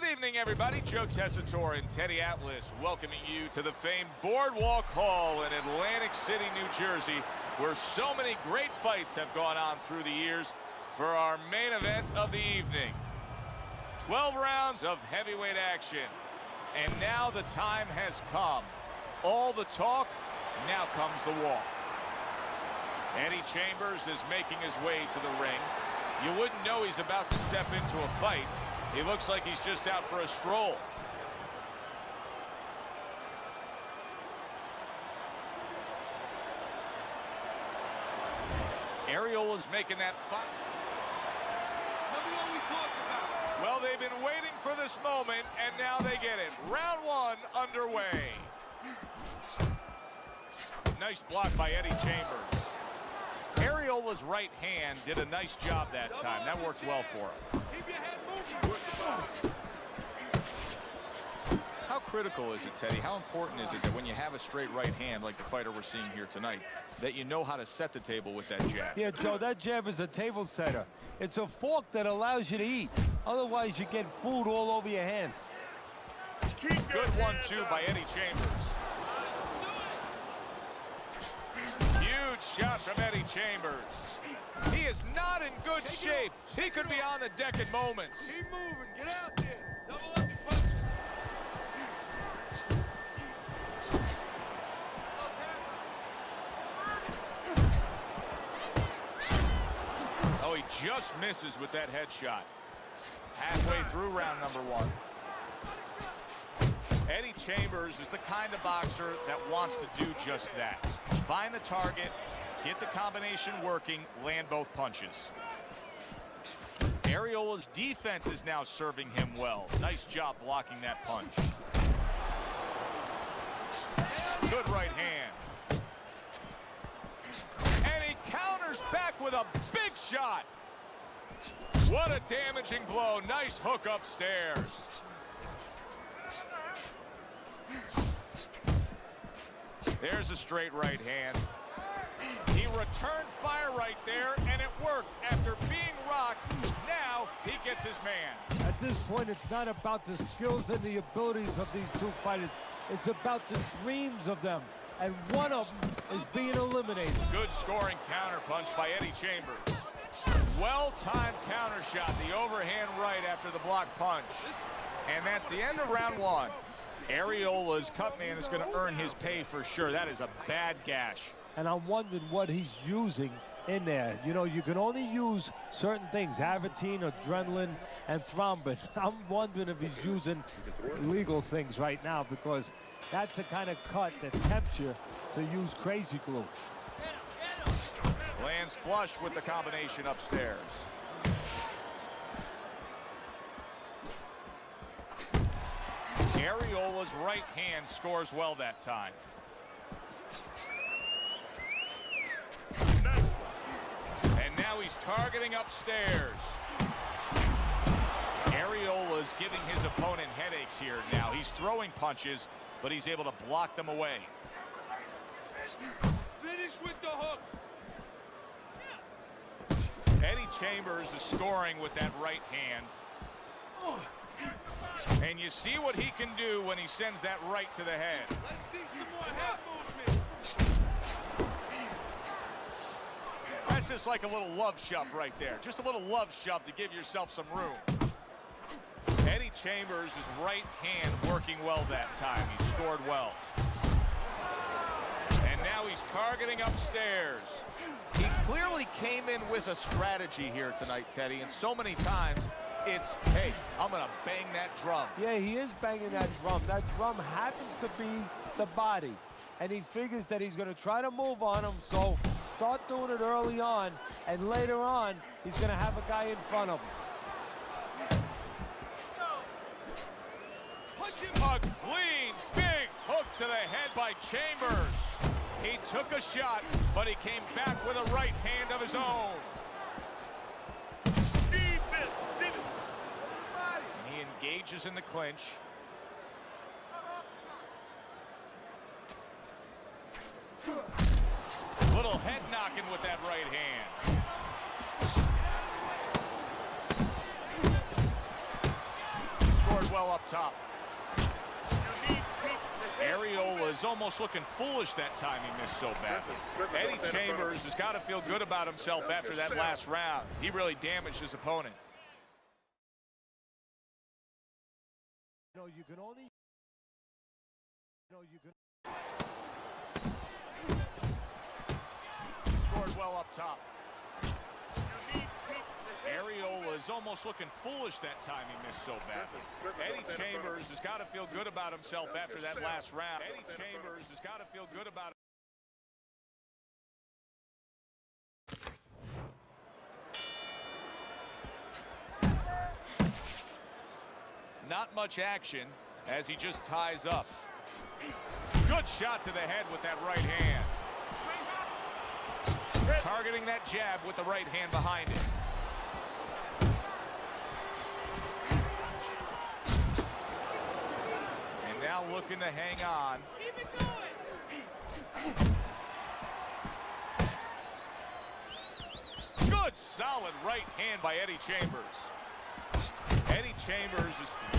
Good evening, everybody. Joe Tessitore and Teddy Atlas welcoming you to the famed Boardwalk Hall in Atlantic City, New Jersey, where so many great fights have gone on through the years for our main event of the evening. 12 rounds of heavyweight action. And now the time has come. All the talk, now comes the walk. Eddie Chambers is making his way to the ring. You wouldn't know he's about to step into a fight. He looks like he's just out for a stroll. Ariel is making that fight. Well, they've been waiting for this moment, and now they get it. Round one underway. Nice block by Eddie Chambers. Ariel's right hand did a nice job that time. That worked well for him. How critical is it, Teddy? How important is it that when you have a straight right hand like the fighter we're seeing here tonight, that you know how to set the table with that jab? Yeah, Joe, that jab is a table setter. It's a fork that allows you to eat. Otherwise, you get food all over your hands. Good 1-2 by Eddie Chambers. Huge shot from Eddie Chambers. He is not in good shape. He could be on the deck in moments. Keep moving. Get out there. Double up your punches. Oh, he just misses with that headshot. Halfway through round number one. Eddie Chambers is the kind of boxer that wants to do just that. Find the target, get the combination working, land both punches. Ariel's defense is now serving him well. Nice job blocking that punch. Good right hand. And he counters back with a big shot. What a damaging blow. Nice hook upstairs. There's a straight right hand. He returned fire right there, and it worked. After being rocked, now he gets his man. At this point, it's not about the skills and the abilities of these two fighters. It's about the dreams of them, and one of them is being eliminated. Good scoring counter punch by Eddie Chambers. Well-timed counter shot, the overhand right after the block punch. And that's the end of round one. Ariola's cut man is going to earn his pay for sure. That is a bad gash. And I'm wondering what he's using in there. You know, you can only use certain things, Avitine, adrenaline, and thrombin. I'm wondering if he's using illegal things right now, because that's the kind of cut that tempts you to use crazy glue. Lands flush with the combination upstairs. Ariola's right hand scores well that time. And now he's targeting upstairs. Ariola's giving his opponent headaches here now. He's throwing punches, but he's able to block them away. Finish with the hook. Eddie Chambers is scoring with that right hand. And you see what he can do when he sends that right to the head. Let's see some more head movement. That's just like a little love shove right there. Just a little love shove to give yourself some room. Eddie Chambers' right hand working well that time. He scored well. And now he's targeting upstairs. He clearly came in with a strategy here tonight, Teddy, and so many times it's, hey, I'm going to bang that drum. Yeah, he is banging that drum. That drum happens to be the body. And he figures that he's going to try to move on him, so start doing it early on, and later on, he's going to have a guy in front of him. A clean, big hook to the head by Chambers. He took a shot, but he came back with a right hand of his own. And he engages in the clinch. Little head knocking with that right hand. Scores well top. Areola is almost looking foolish that time he missed so badly. Eddie Chambers has got to feel good about himself after that last round. He really damaged his opponent. No, you can only... No, you can... Scored well up top. Areola is almost looking foolish that time he missed so badly. Eddie Chambers has got to feel good about himself after that last round. Eddie Chambers has got to feel good about it. Not much action as he just ties up. Good shot to the head with that right hand. Targeting that jab with the right hand behind it. And now looking to hang on. Keep it going. Good solid right hand by Eddie Chambers. Eddie Chambers'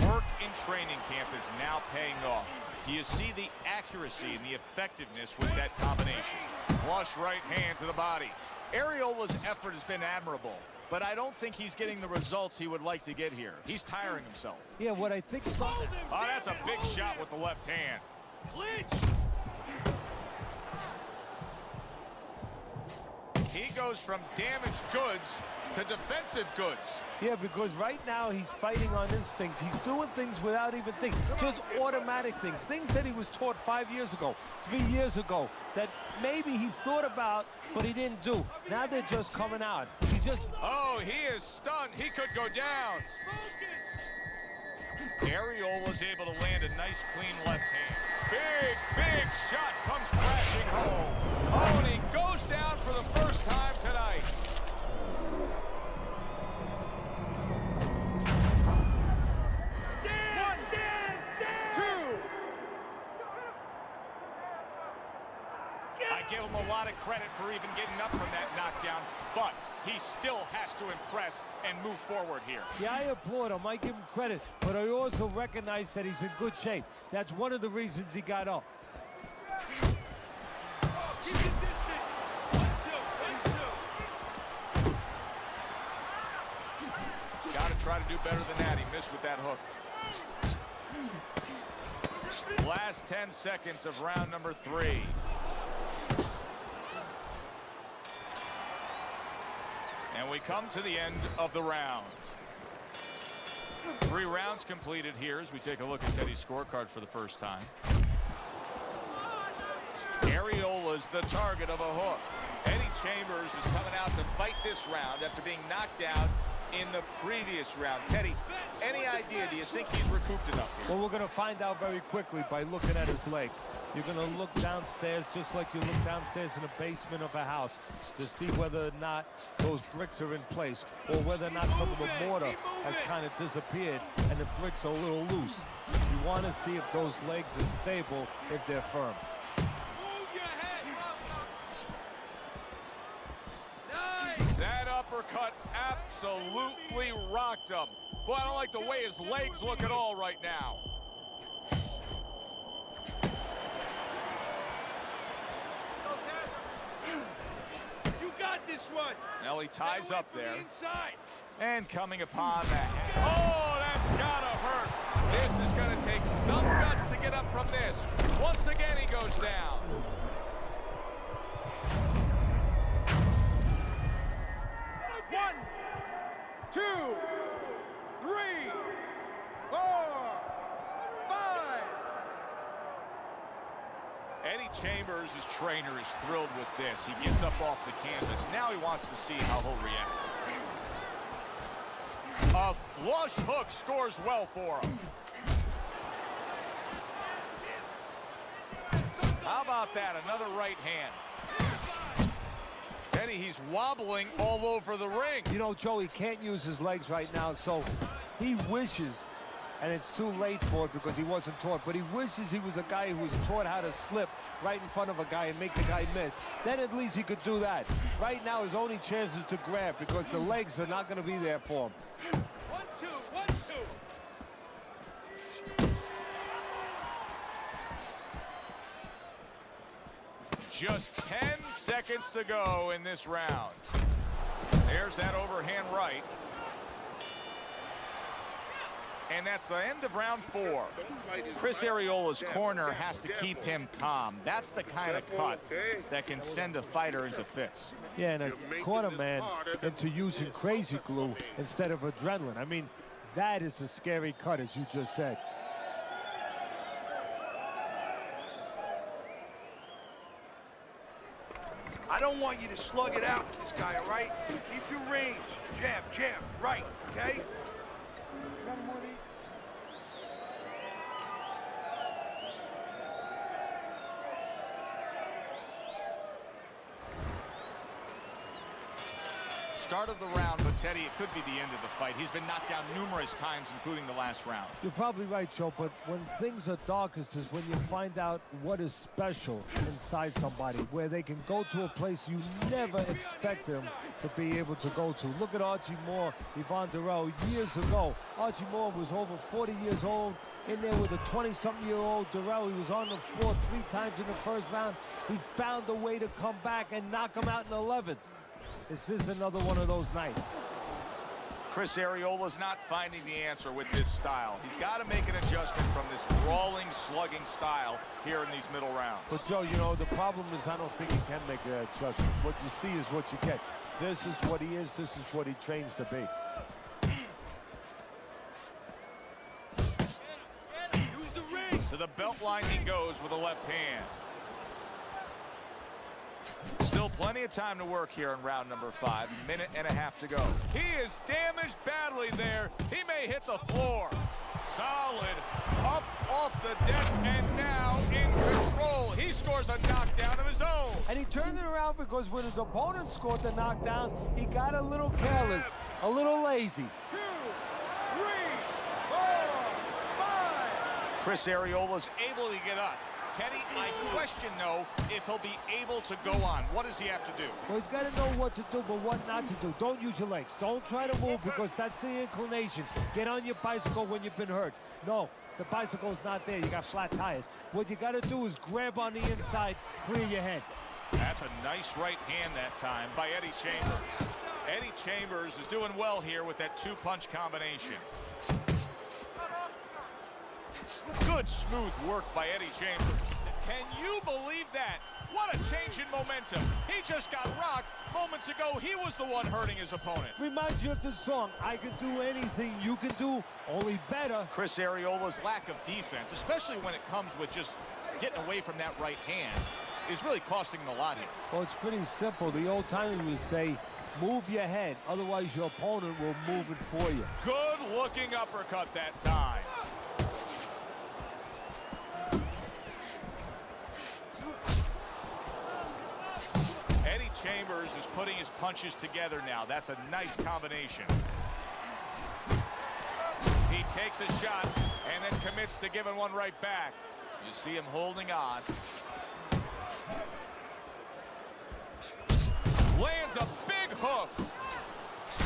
work in training camp is now paying off. Do you see the accuracy and the effectiveness with that combination? Flush right hand to the body. Areola's effort has been admirable, but I don't think he's getting the results he would like to get here. He's tiring himself. Yeah, what I think... Hold him. Oh, that's a big shot with the left hand. Clinch. He goes from damaged goods to defensive goods. Yeah, because right now he's fighting on instinct. He's doing things without even thinking. Just automatic things. Things that he was taught 5 years ago, 3 years ago, that maybe he thought about, but he didn't do. Now they're just coming out. He's just... Oh, he is stunned. He could go down. Focus. Areola's able to land a nice, clean left hand. Big, big shot comes crashing home. Oh, and he goes down for the first time tonight. I give him a lot of credit for even getting up from that knockdown, but he still has to impress and move forward here. Yeah, I applaud him. I give him credit, but I also recognize that he's in good shape. That's one of the reasons he got up. Keep your distance. 1-2, 1-2. Got to try to do better than that. He missed with that hook. Last 10 seconds of round number 3. And we come to the end of the round. 3 rounds completed here as we take a look at Teddy's scorecard for the first time. Areola's the target of a hook. Eddie Chambers is coming out to fight this round after being knocked out in the previous round. Teddy, any idea? Do you think he's recouped enough here? Well, we're going to find out very quickly by looking at his legs. You're going to look downstairs just like you look downstairs in the basement of a house to see whether or not those bricks are in place or whether or not some of the mortar has kind of disappeared and the bricks are a little loose. You want to see if those legs are stable, if they're firm. Move your head. Nice. That uppercut absolutely rocked him. Boy, I don't like the way his legs look at all right now. You got this one. Now he ties Get away up from there. the inside. And coming upon the head. Oh, that's gotta hurt. This is gonna take some guts to get up from this. Once again, he goes down. One, 2, 3, 4, 5. Eddie Chambers' trainer is thrilled with this. He gets up off the canvas. Now he wants to see how he'll react. A flush hook scores well for him. How about that? Another right hand. Teddy, he's wobbling all over the ring. You know, Joe, he can't use his legs right now, so he wishes, and it's too late for it because he wasn't taught, but he wishes he was a guy who was taught how to slip right in front of a guy and make the guy miss. Then at least he could do that. Right now, his only chance is to grab because the legs are not going to be there for him. 1, 2, 1, 2. just 10 seconds to go in this round. There's that overhand right. And that's the end of round 4. Chris Ariola's corner has to keep him calm. That's the kind of cut that can send a fighter into fits. Yeah, and a corner man into using crazy glue instead of adrenaline. I mean, that is a scary cut, as you just said. I don't want you to slug it out with this guy, all right? Keep your range. Jab, jab, right, okay? Start of the round, but Teddy, it could be the end of the fight. He's been knocked down numerous times, including the last round. You're probably right, Joe, but when things are darkest is when you find out what is special inside somebody, where they can go to a place you never expect them to be able to go to. Look at Archie Moore, Yvonne Darrell, years ago. Archie Moore was over 40 years old, in there with a 20-something-year-old Darrell. He was on the floor 3 times in the first round. He found a way to come back and knock him out in the 11th. Is this another one of those nights? Chris Ariola's not finding the answer with this style. He's got to make an adjustment from this brawling, slugging style here in these middle rounds. But, Joe, you know, the problem is I don't think he can make an adjustment. What you see is what you get. This is what he is. This is what he trains to be. Use the ring. To the belt line he goes with a left hand. Still plenty of time to work here in round number 5. Minute and a half to go. He is damaged badly there. He may hit the floor. Solid. Up off the deck and now in control. He scores a knockdown of his own. And he turned it around because when his opponent scored the knockdown, he got a little careless, a little lazy. 2, 3, 4, 5. Chris Ariola's able to get up. Teddy, I question, though, if he'll be able to go on. What does he have to do? Well, he's got to know what to do, but what not to do. Don't use your legs. Don't try to move because that's the inclination. Get on your bicycle when you've been hurt. No, the bicycle's not there. You got flat tires. What you got to do is grab on the inside, clear your head. That's a nice right hand that time by Eddie Chambers. Eddie Chambers is doing well here with that 2-punch combination. Good smooth work by Eddie Chambers. Can you believe that? What a change in momentum. He just got rocked. Moments ago, he was the one hurting his opponent. Reminds you of the song, I can do anything you can do, only better. Chris Ariola's lack of defense, especially when it comes with just getting away from that right hand, is really costing him a lot here. Well, it's pretty simple. The old timers would say, move your head, otherwise your opponent will move it for you. Good looking uppercut that time. Eddie Chambers is putting his punches together now. That's a nice combination. He takes a shot and then commits to giving one right back. You see him holding on. Lands a big hook.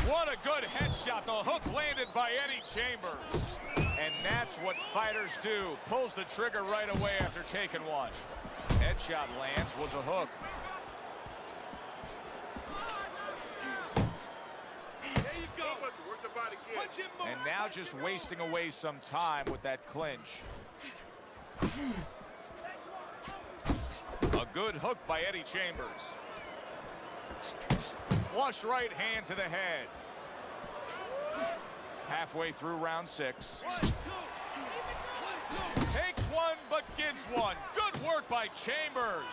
What a good headshot. The hook landed by Eddie Chambers. And that's what fighters do. Pulls the trigger right away after taking one. Headshot lands, was a hook. There you go. Punch him more. And now just wasting away some time with that clinch. A good hook by Eddie Chambers. Flush right hand to the head. Halfway through round 6. 1, 2. Takes one, but gives one. Good work by Chambers.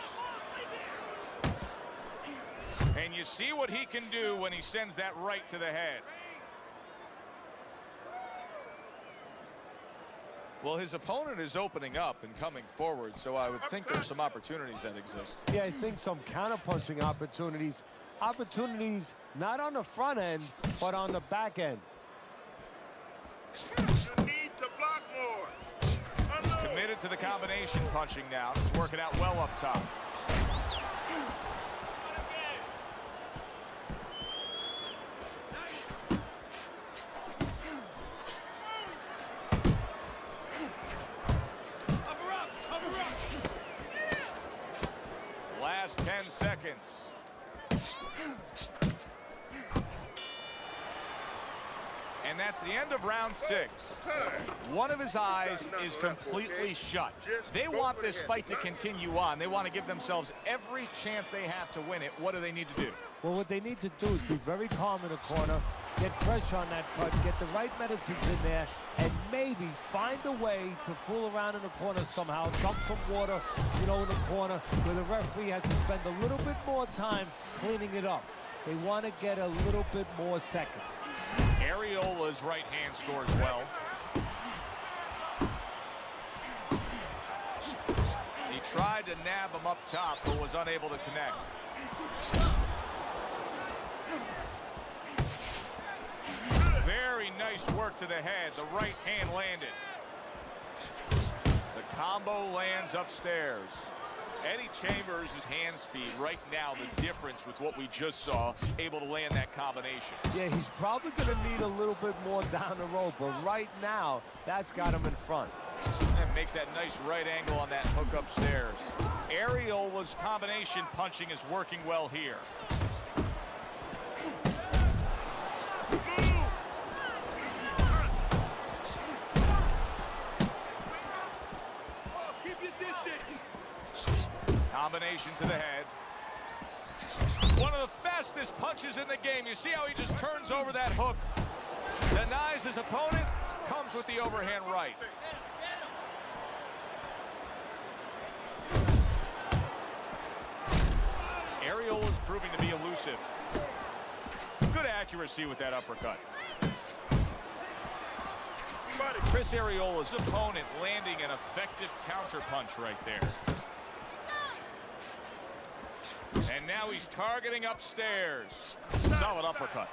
And you see what he can do when he sends that right to the head. Well, his opponent is opening up and coming forward, so I would think there's some opportunities that exist. Yeah, I think some counter-punching opportunities. Opportunities not on the front end, but on the back end. You need to block more. He's committed to the combination punching now. He's working out well up top. Last And that's the end of round 6. One of his eyes is completely shut. They want this fight to continue on. They want to give themselves every chance they have to win it. What do they need to do? Well, what they need to do is be very calm in the corner, get pressure on that cut, get the right medicines in there, and maybe find a way to fool around in the corner somehow, dump some water, you know, in the corner where the referee has to spend a little bit more time cleaning it up. They want to get a little bit more seconds. Areola's right hand scores well. He tried to nab him up top, but was unable to connect. Very nice work to the head. The right hand landed. The combo lands upstairs. Eddie Chambers' hand speed right now, the difference with what we just saw, able to land that combination. Yeah, he's probably going to need a little bit more down the road, but right now, that's got him in front. And makes that nice right angle on that hook upstairs. Areola's combination punching is working well here. Combination to the head. One of the fastest punches in the game. You see how he just turns over that hook, denies his opponent, comes with the overhand right. Areola's proving to be elusive. Good accuracy with that uppercut. Chris Areola's opponent landing an effective counter punch right there. And now he's targeting upstairs. Solid uppercut.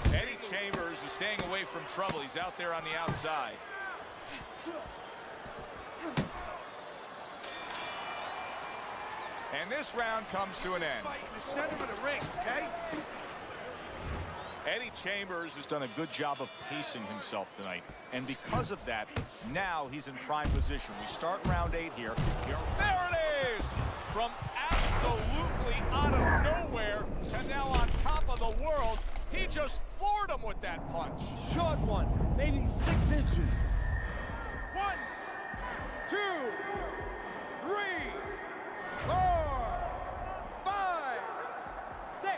Eddie Chambers is staying away from trouble. He's out there on the outside. And this round comes to an end. Fight in the center of the ring, okay? Eddie Chambers has done a good job of pacing himself tonight. And because of that, now he's in prime position. We start round 8 here. There it is! From absolutely out of nowhere to now on top of the world, he just floored him with that punch. Short one, maybe 6 inches. 1, 2, 3, 4, 5, 6.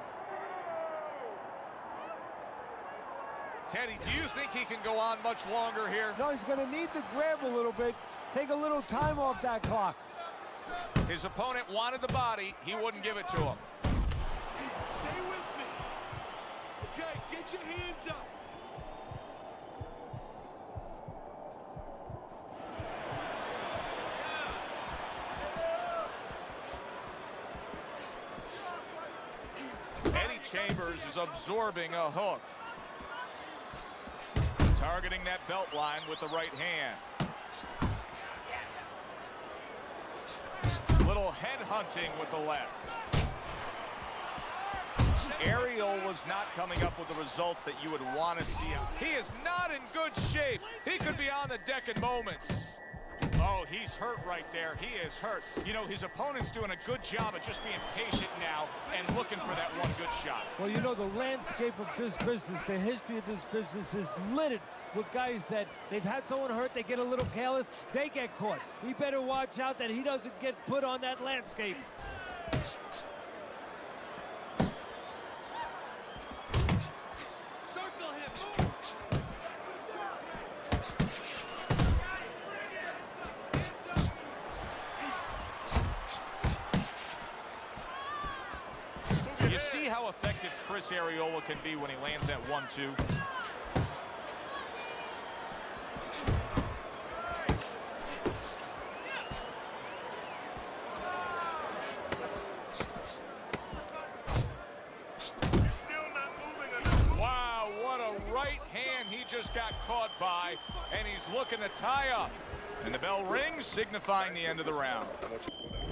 Teddy, do you think he can go on much longer here? No, he's going to need to grab a little bit, take a little time off that clock. His opponent wanted the body. He wouldn't give it to him. Stay with me. Okay, get your hands up. Eddie Chambers is absorbing a hook. Targeting that belt line with the right hand. Little head hunting with the left. Areola was not coming up with the results that you would want to see him. He is not in good shape. He could be on the deck in moments. Oh, he's hurt right there. He is hurt. You know, his opponent's doing a good job of just being patient now and looking for that one good shot. Well, you know, the landscape of this business, the history of this business is littered with guys that they've had someone hurt, they get a little careless, they get caught. He better watch out that he doesn't get put on that landscape. Circle him, move. You see how effective Chris Areola can be when he lands that 1-2? Wow, what a right hand he just got caught by, and he's looking to tie up. And the bell rings, signifying the end of the round.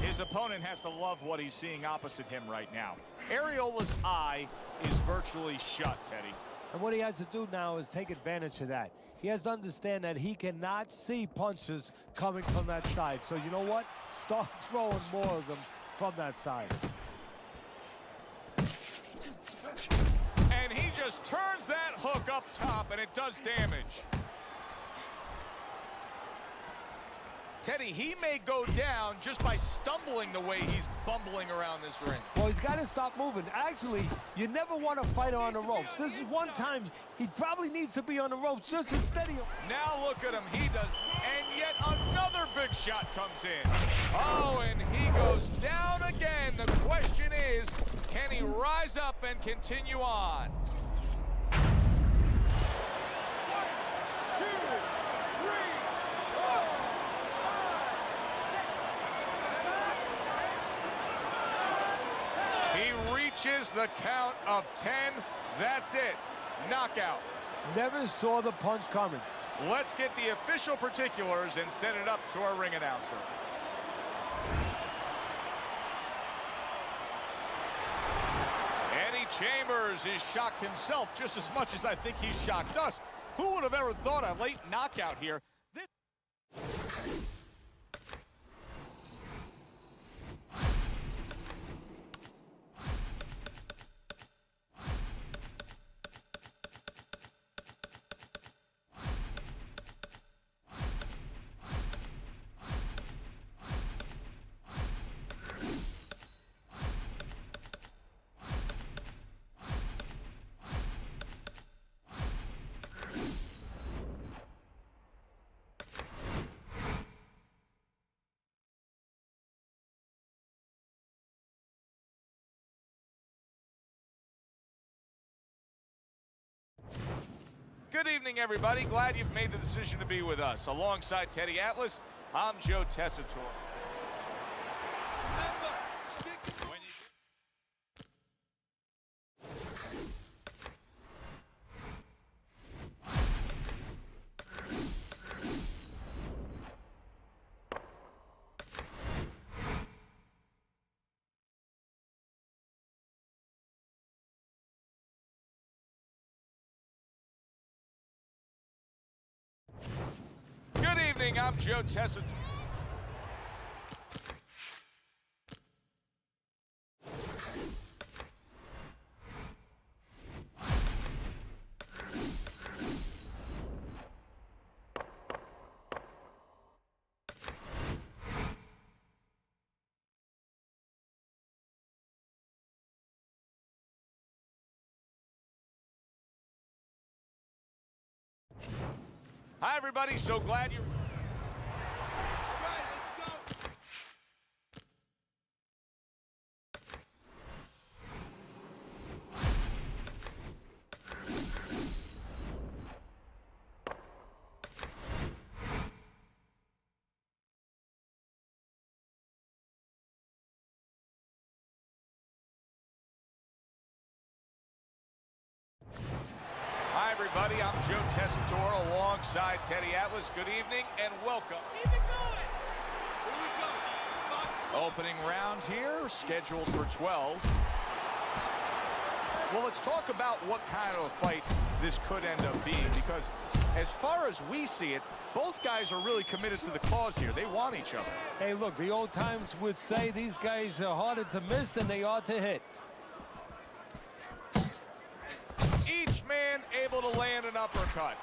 His opponent has to love what he's seeing opposite him right now. Areola's eye is virtually shut, Teddy. And what he has to do now is take advantage of that. He has to understand that he cannot see punches coming from that side. So you know what? Start throwing more of them from that side. And he just turns that hook up top, and it does damage. Teddy, he may go down just by stumbling the way he's bumbling around this ring. Well, he's got to stop moving. Actually, you never want to fight on the ropes. This is one time he probably needs to be on the ropes just to steady him. Now look at him, he does, and yet another big shot comes in. Oh, and he goes down again. The question is, can he rise up and continue on? 1, 2, 3, 4. He reaches the count of 10. That's it. Knockout. Never saw the punch coming. Let's get the official particulars and send it up to our ring announcer. Eddie Chambers is shocked himself just as much as I think he's shocked us. Who would have ever thought a late knockout here? Good evening, everybody. Glad you've made the decision to be with us. Alongside Teddy Atlas, I'm Joe Tessitore. Good evening, I'm Joe Tessitore. Hi, everybody. So glad you're... All right, let's go. Hi, everybody. I'm Joe Tessitore alongside Teddy Atlas. Good evening and welcome. Keep it going. Here we go. Box. Opening round here, scheduled for 12. Well, let's talk about what kind of a fight this could end up being, because as far as we see it, both guys are really committed to the cause here. They want each other. Hey, look, the old times would say these guys are harder to miss than they are to hit. Each man able to land an uppercut.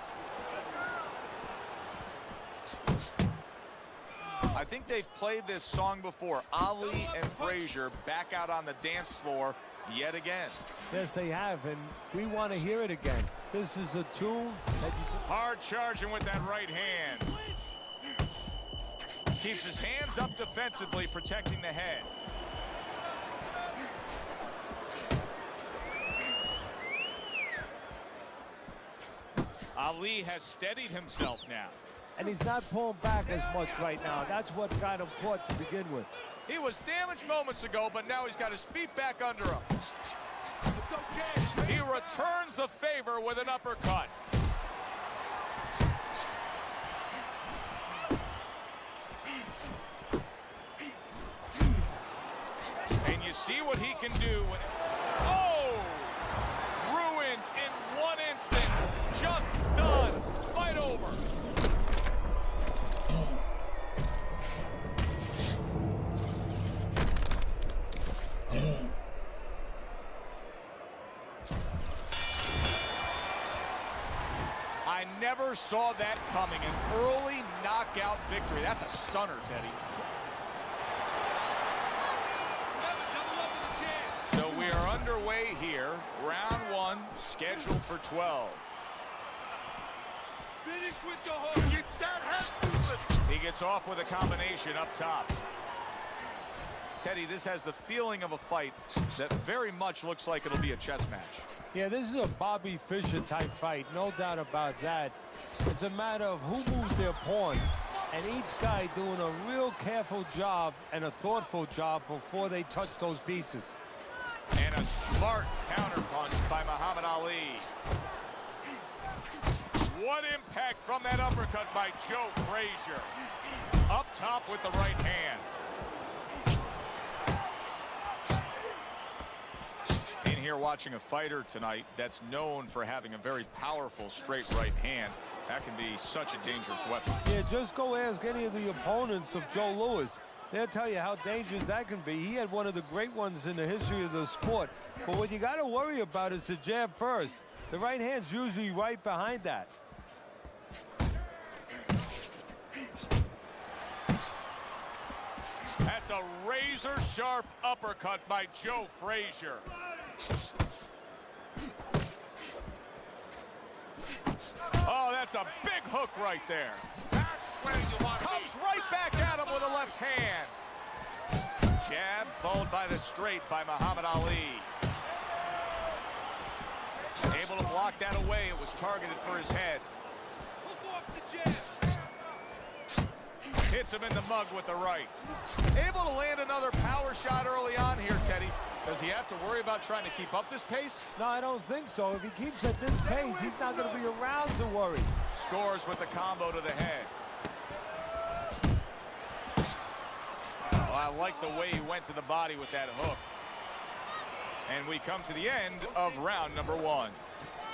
I think they've played this song before. Ali and Frazier back out on the dance floor yet again. Yes, they have, and we want to hear it again. This is a tune that you... Hard charging with that right hand. Keeps his hands up defensively, protecting the head. Ali has steadied himself now. And he's not pulling back as much right now. That's what got him caught to begin with. He was damaged moments ago, but now he's got his feet back under him. It's okay. He returns the favor with an uppercut. And you see what he can do when... Oh! Ruined in one instance. Just done. Fight over. never saw that coming. An early knockout victory. That's a stunner, Teddy. So we are underway here. Round 1, scheduled for 12. Finish with the hook. Get that head moving. He gets off with a combination up top. Teddy, this has the feeling of a fight that very much looks like it'll be a chess match. Yeah, this is a Bobby Fischer type fight, no doubt about that. It's a matter of who moves their pawn, and each guy doing a real careful job and a thoughtful job before they touch those pieces. And a smart counterpunch by Muhammad Ali. What impact from that uppercut by Joe Frazier. Up top with the right hand. In here watching a fighter tonight that's known for having a very powerful straight right hand. That can be such a dangerous weapon. Yeah, just go ask any of the opponents of Joe Louis. They'll tell you how dangerous that can be. He had one of the great ones in the history of the sport. But what you got to worry about is the jab first. The right hand's usually right behind that. That's a razor-sharp uppercut by Joe Frazier. Oh, that's a big hook right there. That's where you want to Comes be. right back at him with a left hand. Jab followed by the straight by Muhammad Ali. Able to block that away. It was targeted for his head. Hook off the jab. Hits him in the mug with the right. Able to land another power shot early on here, Teddy. Does he have to worry about trying to keep up this pace? No, I don't think so. If he keeps at this pace, he's not going to be around to worry. Scores with the combo to the head. Oh, I like the way he went to the body with that hook. And we come to the end of round number 1.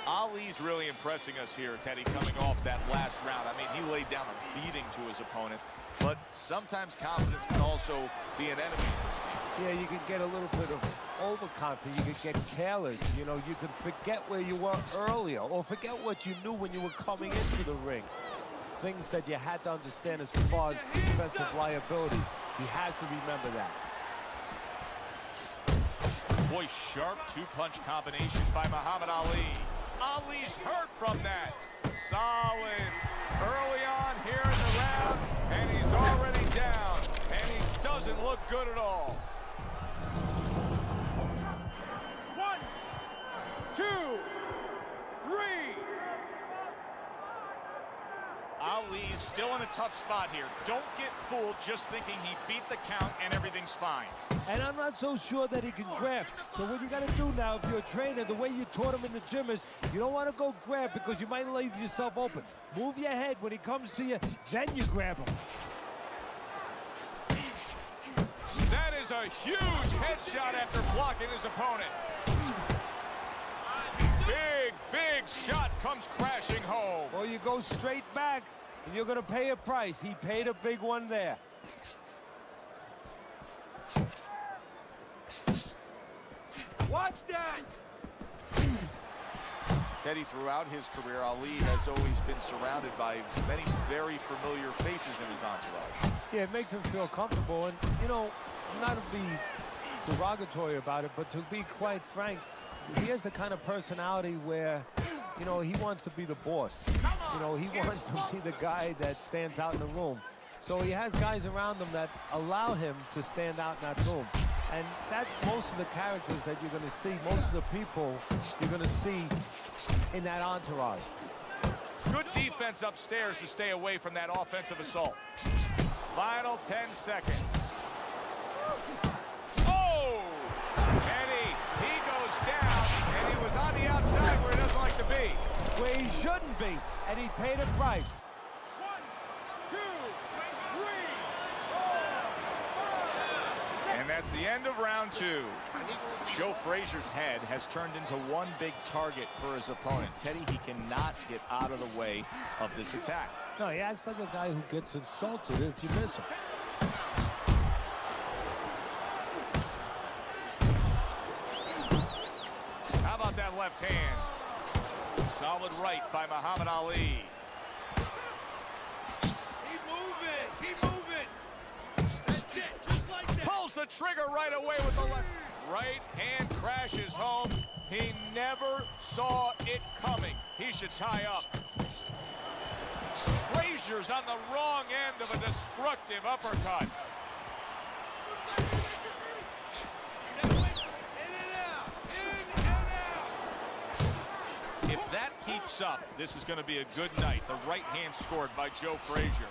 Ali's really impressing us here, Teddy, coming off that last round. I mean, he laid down a beating to his opponent, but sometimes confidence can also be an enemy in this game. Yeah, you can get a little bit of overconfident. You can get careless. You know, you can forget where you were earlier or forget what you knew when you were coming into the ring. Things that you had to understand as far as defensive liabilities. He has to remember that. Boy, sharp two-punch combination by Muhammad Ali. Ali's hurt from that. Solid early on here in the round, and he's already down, and he doesn't look good at all. 1, 2, 3. Ali's still in a tough spot here. Don't get fooled just thinking he beat the count and everything's fine. And I'm not so sure that he can grab. So what you got to do now, if you're a trainer, the way you taught him in the gym is you don't want to go grab because you might leave yourself open. Move your head when he comes to you, then you grab him. That is a huge headshot after blocking his opponent. Big shot comes crashing home. Or you go straight back, and you're going to pay a price. He paid a big one there. Watch that. Teddy, throughout his career, Ali has always been surrounded by many very familiar faces in his entourage. Yeah, it makes him feel comfortable. And, you know, not to be derogatory about it, but to be quite frank, he has the kind of personality where, you know, he wants to be the boss. You know, he wants to be the guy that stands out in the room. So he has guys around him that allow him to stand out in that room. And that's most of the characters that you're going to see, most of the people you're going to see in that entourage. Good defense upstairs to stay away from that offensive assault. Final 10 seconds. Oh! Eddie, he goes down, and he was on the outside where he doesn't like to be. Where he shouldn't be, and he paid a price. 1, 2, 3, 4. And that's the end of round 2. Joe Frazier's head has turned into one big target for his opponent. Teddy, he cannot get out of the way of this attack. No, he acts like a guy who gets insulted if you miss him. How about that left hand? Solid right by Muhammad Ali. Keep moving. That's it, just like that. Pulls the trigger right away with the left. Right hand crashes home. He never saw it coming. He should tie up. Frazier's on the wrong end of a destructive uppercut. In and out. In and out. If that keeps up, this is going to be a good night. The right hand scored by Joe Frazier.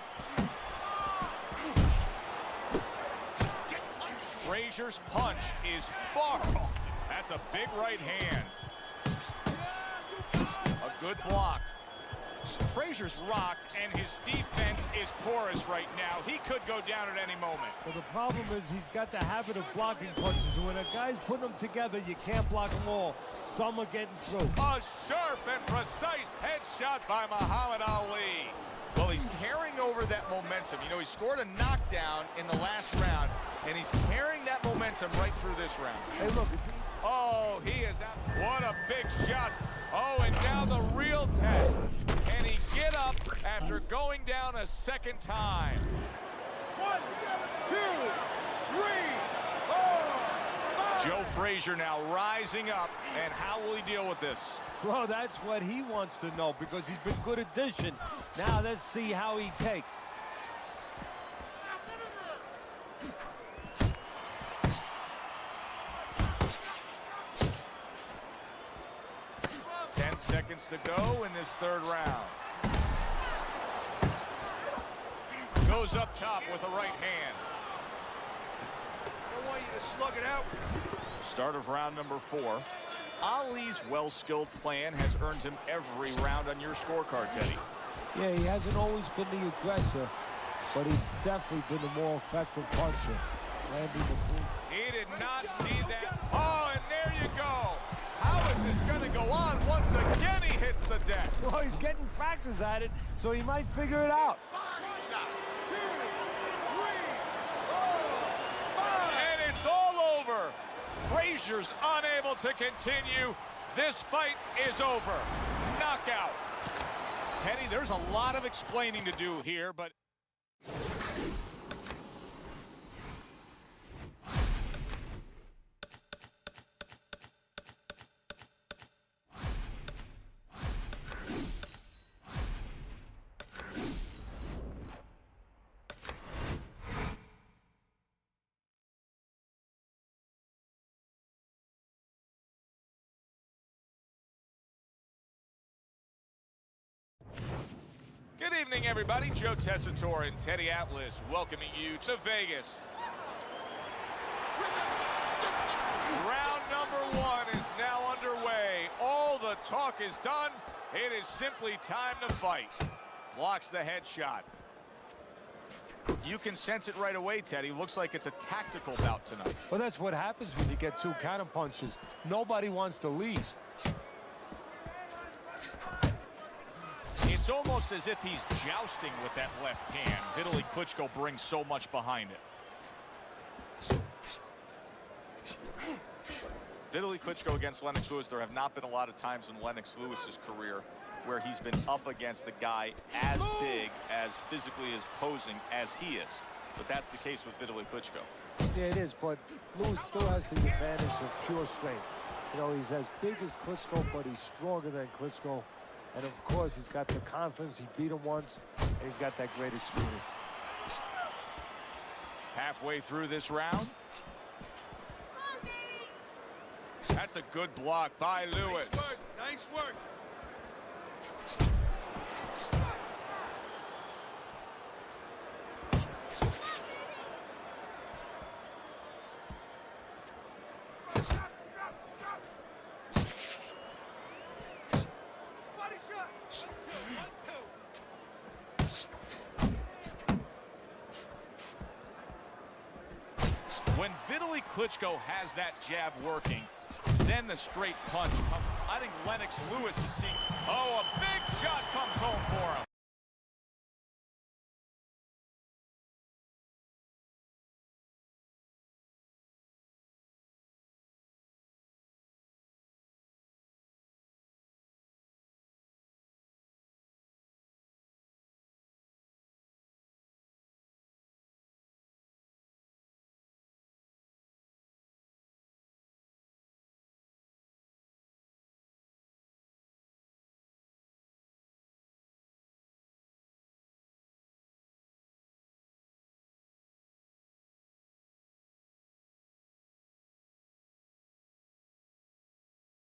Frazier's punch is far off. That's a big right hand. A good block. Frazier's rocked, and his defense is porous right now. He could go down at any moment. Well, the problem is he's got the habit of blocking punches. When a guy's putting them together, you can't block them all. Some are getting through. A sharp and precise headshot by Muhammad Ali. Well, he's carrying over that momentum. You know, he scored a knockdown in the last round, and he's carrying that momentum right through this round. Hey, look. Oh, he is out. What a big shot. Oh, and now the real test. Can he get up after going down a second time? 1, 2, 3, 4, 5. Joe Frazier now rising up, and how will he deal with this? Well, that's what he wants to know because he's been good at dishing. Now let's see how he takes. Seconds to go in this third round. Goes up top with a right hand. I want you to slug it out. Start of round number 4. Ali's well-skilled plan has earned him every round on your scorecard, Teddy. Yeah, he hasn't always been the aggressor, but he's definitely been the more effective puncher. Landing the clean. He did not see that. Oh, and there you go. How is this going to go on? Once again, he hits the deck. Well, he's getting practice at it, so he might figure it out. 2, 3, 4, 5. And it's all over. Frazier's unable to continue. This fight is over. Knockout. Teddy, there's a lot of explaining to do here, but... Good evening, everybody. Joe Tessitore and Teddy Atlas welcoming you to Vegas. Round number 1 is now underway. All the talk is done. It is simply time to fight. Blocks the headshot. You can sense it right away, Teddy. Looks like it's a tactical bout tonight. Well, that's what happens when you get 2 counter punches. Nobody wants to leave. It's almost as if he's jousting with that left hand. Vitaly Klitschko brings so much behind it. Vitaly Klitschko against Lennox Lewis. There have not been a lot of times in Lennox Lewis's career where he's been up against the guy as big, as physically as posing as he is. But that's the case with Vitaly Klitschko. Yeah, it is, but Lewis still has the advantage of pure strength. You know, he's as big as Klitschko, but he's stronger than Klitschko. And, of course, he's got the confidence. He beat him once, and he's got that great experience. Halfway through this round. That's a good block by Lewis. Nice work. Nice work. When Vitaly Klitschko has that jab working, then the straight punch comes. I think Lennox Lewis is seeing. Oh, a big shot comes home for him.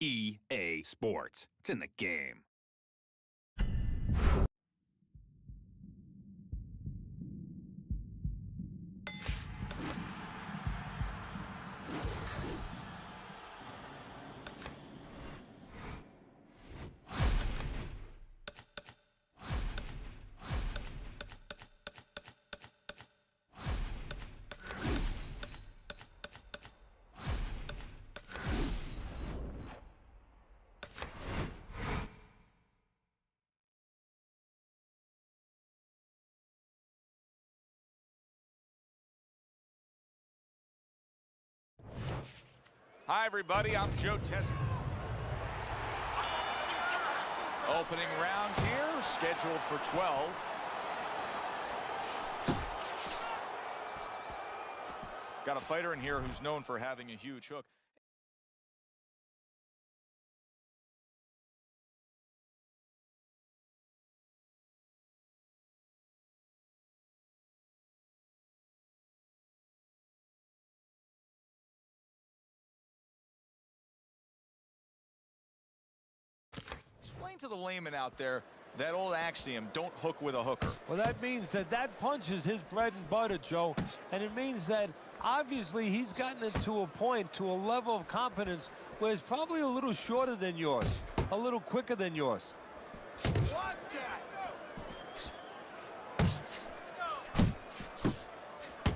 EA Sports. It's in the game. Hi, everybody. I'm Joe Tess. Opening rounds here, scheduled for 12. Got a fighter in here who's known for having a huge hook. Explain to the layman out there that old axiom, don't hook with a hooker. Well, that means that that punch is his bread and butter, Joe. And it means that obviously he's gotten it to a point, to a level of competence where it's probably a little shorter than yours, a little quicker than yours. Watch that.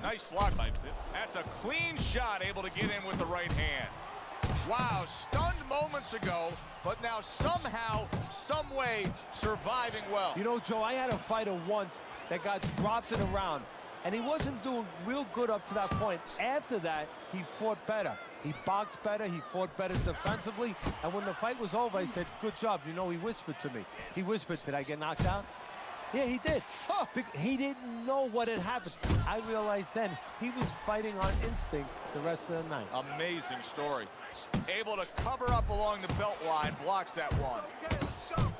Nice block by Pitt. That's a clean shot, able to get in with the right hand. Wow, stunned moments ago, but now somehow, some way, surviving well. You know, Joe, I had a fighter once that got dropped in a round, and he wasn't doing real good up to that point. After that, he fought better. He boxed better, he fought better defensively, and when the fight was over, I said, good job. You know, he whispered to me. He whispered, did I get knocked out? Yeah, he did. Oh, he didn't know what had happened. I realized then he was fighting on instinct the rest of the night. Amazing story. Able to cover up along the belt line, blocks that one. Okay, let's go.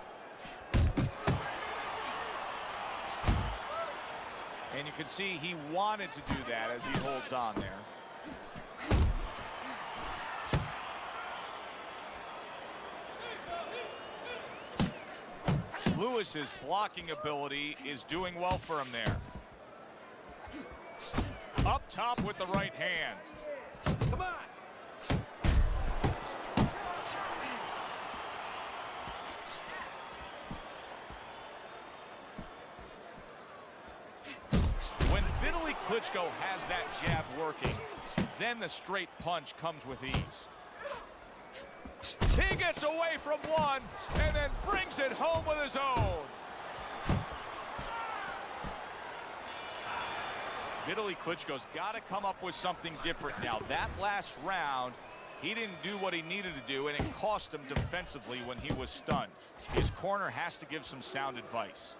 And you can see he wanted to do that as he holds on there. Lewis's blocking ability is doing well for him there. Up top with the right hand. Come on. When Vitaly Klitschko has that jab working, then the straight punch comes with ease. He gets away from one and then brings it home with his own. Vitaly Klitschko's got to come up with something different now. That last round, he didn't do what he needed to do, and it cost him defensively when he was stunned. His corner has to give some sound advice.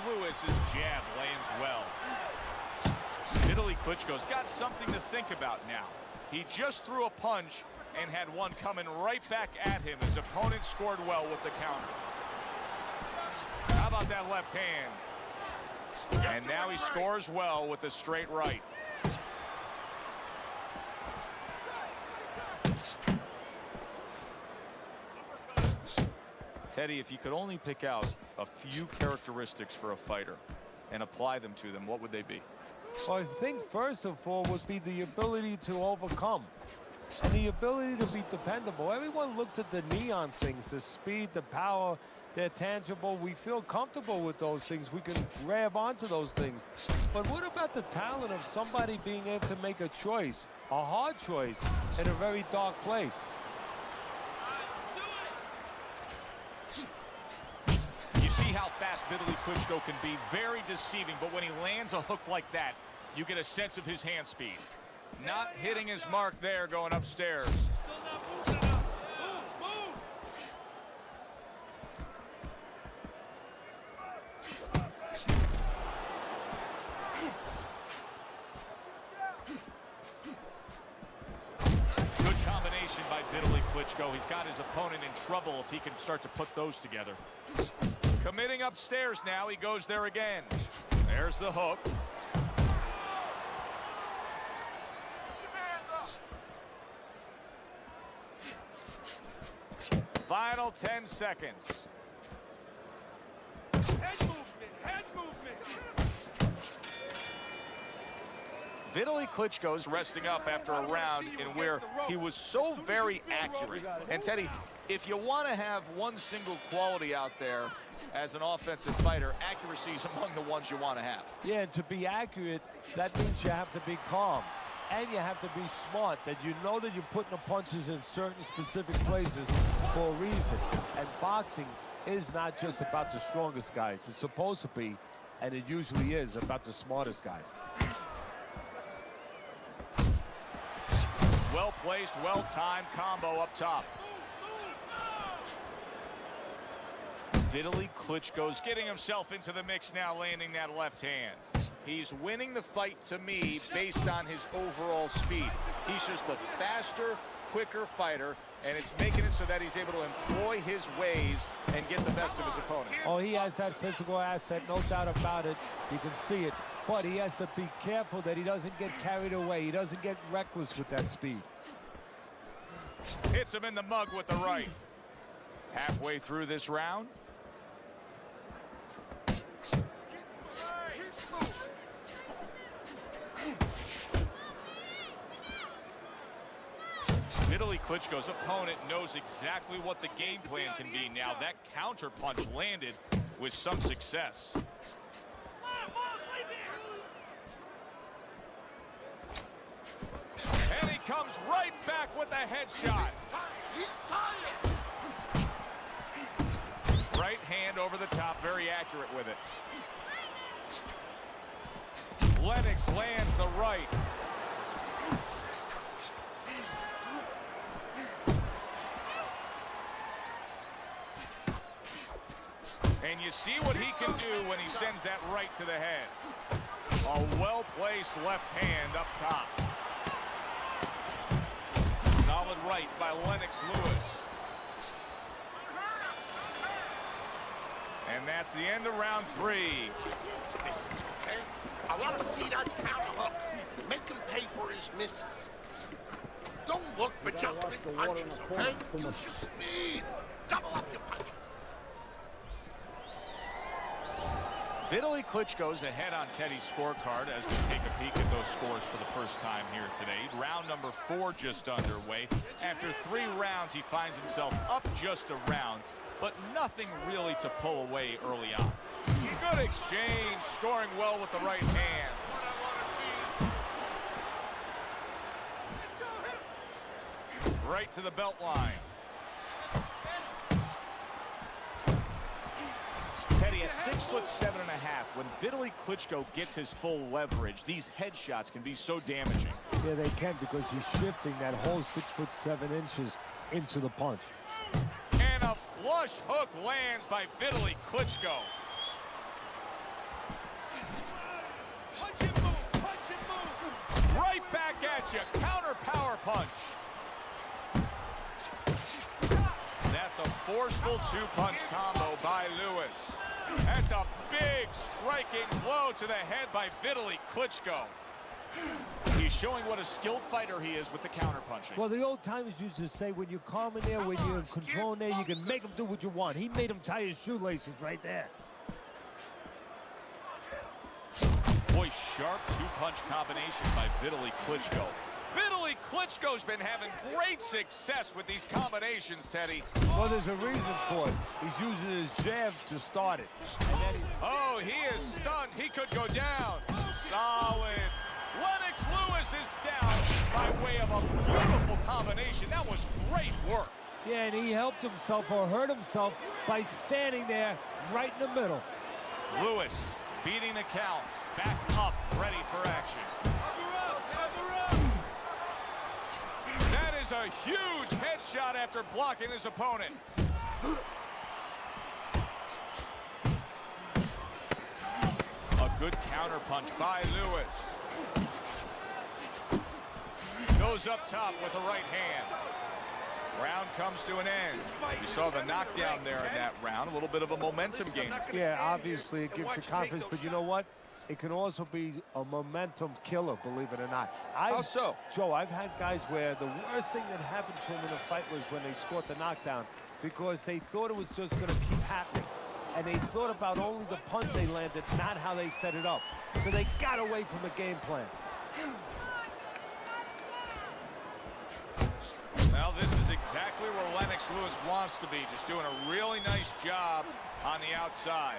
Lewis's jab lands well. Vitaly Klitschko's got something to think about now. He just threw a punch and had one coming right back at him. His opponent scored well with the counter. How about that left hand? And now he scores well with the straight right. Teddy, if you could only pick out a few characteristics for a fighter and apply them to them, what would they be? Well, I think first of all would be the ability to overcome and the ability to be dependable. Everyone looks at the neon things, the speed, the power, they're tangible. We feel comfortable with those things. We can grab onto those things. But what about the talent of somebody being able to make a choice, a hard choice, in a very dark place? How fast Vitaly Klitschko can be, very deceiving, but when he lands a hook like that, you get a sense of his hand speed. Not hitting his mark there, going upstairs. Klitschko. He's got his opponent in trouble if he can start to put those together. Committing upstairs now. He goes there again. There's the hook. Final 10 seconds. Head movement, head movement. Vitaly Klitschko's resting up after a round in where he was so very accurate. And Teddy, if you want to have one single quality out there as an offensive fighter, accuracy is among the ones you want to have. Yeah, and to be accurate, that means you have to be calm. And you have to be smart, that you know that you're putting the punches in certain specific places for a reason. And boxing is not just about the strongest guys. It's supposed to be, and it usually is, about the smartest guys. Well-placed, well-timed combo up top. Vitaly Klitschko's getting himself into the mix now, landing that left hand. He's winning the fight, to me, based on his overall speed. He's just a faster, quicker fighter, and it's making it so that he's able to employ his ways and get the best of his opponent. Oh, he has that physical asset, no doubt about it. You can see it. But he has to be careful that he doesn't get carried away. He doesn't get reckless with that speed. Hits him in the mug with the right. Halfway through this round. Vitaly Klitschko's opponent knows exactly what the game plan can be now. That counter punch landed with some success. And he comes right back with a headshot. He's tired. Right hand over the top, very accurate with it. Lennox lands the right. And you see what he can do when he sends that right to the head. A well-placed left hand up top. Solid right by Lennox Lewis. And that's the end of round 3. Okay? I want to see that counter hook. Make him pay for his misses. Don't look for just big punches, okay? Use your speed. Double up your punches. Vitaly Klitschko's ahead on Teddy's scorecard as we take a peek at those scores for the first time here today. Round number 4 just underway. After 3 rounds, he finds himself up just a round, but nothing really to pull away early on. Good exchange, scoring well with the right hand. Right to the belt line. Teddy, at 6'7.5", when Vitaly Klitschko gets his full leverage, these headshots can be so damaging. Yeah, they can, because he's shifting that whole 6'7" into the punch. And a flush hook lands by Vitaly Klitschko. Punch and move, punch and move. Right back at you, counter power punch. That's a forceful 2-punch combo by Lewis. That's a big striking blow to the head by Vitaly Klitschko. He's showing what a skilled fighter he is with the counter-punching. Well, the old timers used to say, when you're calm in there, when you're in control in there, you can make him do what you want. He made him tie his shoelaces right there. Boy, sharp 2-punch combination by Vitaly Klitschko. Vitaly Klitschko's been having great success with these combinations, Teddy. Well, there's a reason for it. He's using his jab to start it. And then Oh, he is stunned. He could go down. Solid. Lennox Lewis is down by way of a beautiful combination. That was great work. yeah, and he helped himself or hurt himself by standing there right in the middle. Lewis beating the count. Back up, ready for action. That is a huge headshot after blocking his opponent. A good counterpunch by Lewis. Goes up top with the right hand. Round comes to an end. You saw the knockdown there in that round. A little bit of a momentum gain. Yeah, obviously it gives you confidence, but you know what? It can also be a momentum killer, believe it or not. How so? Joe, I've had guys where the worst thing that happened to them in a fight was when they scored the knockdown because they thought it was just going to keep happening. And they thought about only the punch they landed, not how they set it up. So they got away from the game plan. Well, this is exactly where Lennox Lewis wants to be, just doing a really nice job on the outside.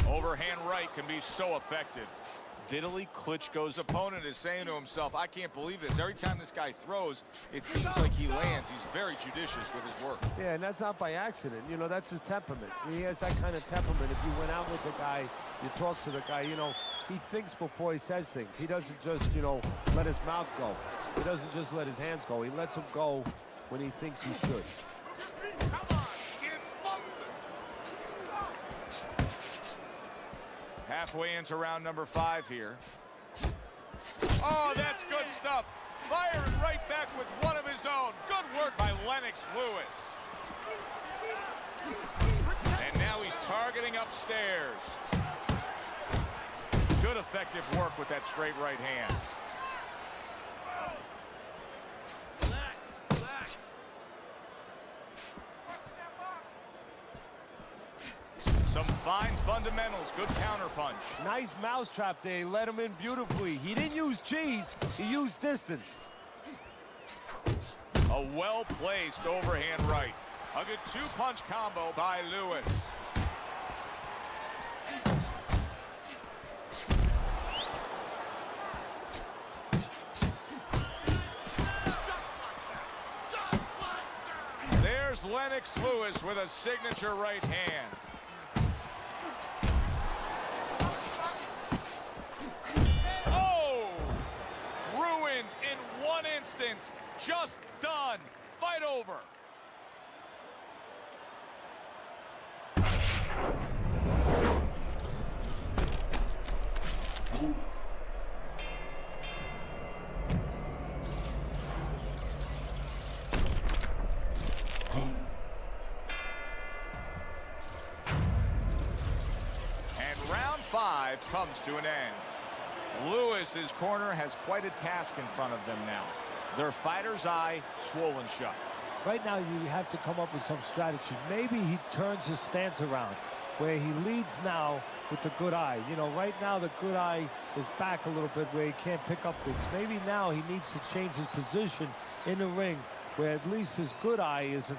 Overhand right can be so effective. Vitaly Klitschko's opponent is saying to himself, I can't believe this. Every time this guy throws, it seems like he lands. He's very judicious with his work. Yeah, and that's not by accident. You know, that's his temperament. He has that kind of temperament. If you went out with a guy, you talk to the guy, you know, he thinks before he says things. He doesn't just, you know, let his mouth go. He doesn't just let his hands go. He lets them go when he thinks he should. Come on, get bumping. Halfway into round number 5 here. Oh, that's good stuff. Firing right back with one of his own. Good work by Lennox Lewis. And now he's targeting upstairs. Good effective work with that straight right hand. Relax. Some fine fundamentals. Good counter punch. Nice mousetrap there. He let him in beautifully. He didn't use cheese. He used distance. A well-placed overhand right. A good two-punch combo by Lewis. There's Lennox Lewis with a signature right hand. Oh! Ruined in one instance. Just done. Fight over. And round 5 comes to an end. Lewis's corner has quite a task in front of them now. Their fighter's eye swollen shut. Right now, you have to come up with some strategy. Maybe he turns his stance around, where he leads now with the good eye. You know, right now the good eye is back a little bit where he can't pick up things. Maybe now he needs to change his position in the ring, where at least his good eye is in